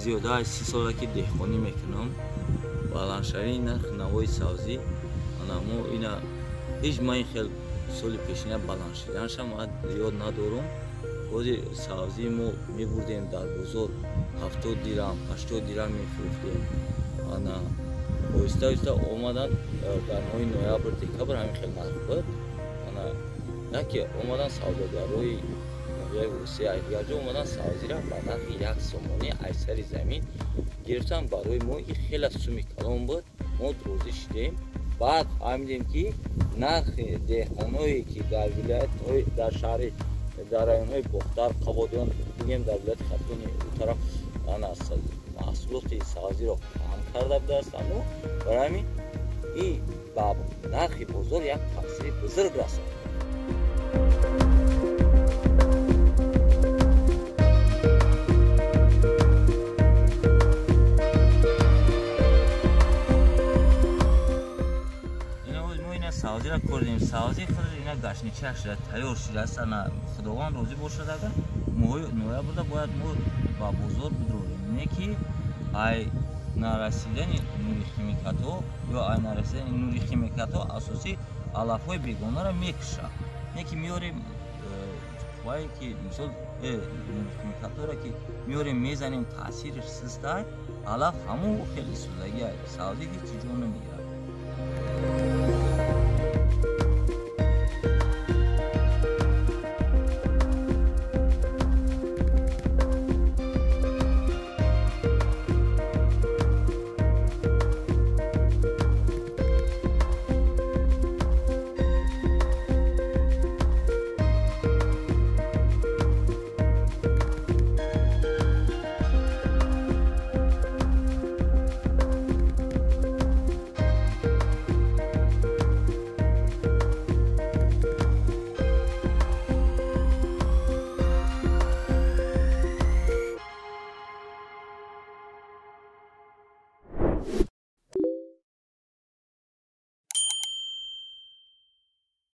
зиёда аз 30 сола ки деҳқонӣ мекунам. Баландшавии нархи навои сабзӣ ана мо ина ҳеҷ ман хел соли пешина баланд шиданашам ман зиёд надорам. ҳозир сабзии мо мебурдем дар бозор 70 дирам 80 дирам мефурӯхтем. ана оҳиста оҳиста омадан дар моҳи ноябр декабр ҳамин хел нарх буд. ана яке омадан савдогарои ноҳияи восеа дигар ҷо омадан сабзира ба нархи 1 сомонӣ айсари замин гирифтан. барои мо ин хеле суми калон буд. мо розӣ шудем. баъд фаҳмидем ки нархи деҳқоное ки дар вилоятҳои дар шаҳри дар районҳои бохтар қабодиён бигем дар вилояти хатуни тараф маҳсулоти сабзиро кам карда будаастанду барои ҳамин ин ба нархи бозор як таъсири бузург расонд. сабзира кардем. сабзи худ ина гашнича шуда тайёр шудааст. ана худованд розӣ бошад агар моҳи ноябрда бояд мо ба бозор бидорем. не ки ай нарасидани нури химикатҳо ё ай нарасидани нури химикатҳо асоси алафҳои бегонаро мекушад. не ки меорем вае ки мисол нури химикатҳоро ки меорем мезанем таъсири систай алаф ҳамон хел истифодаги сабзи ҳеҷ ҷо намегирад.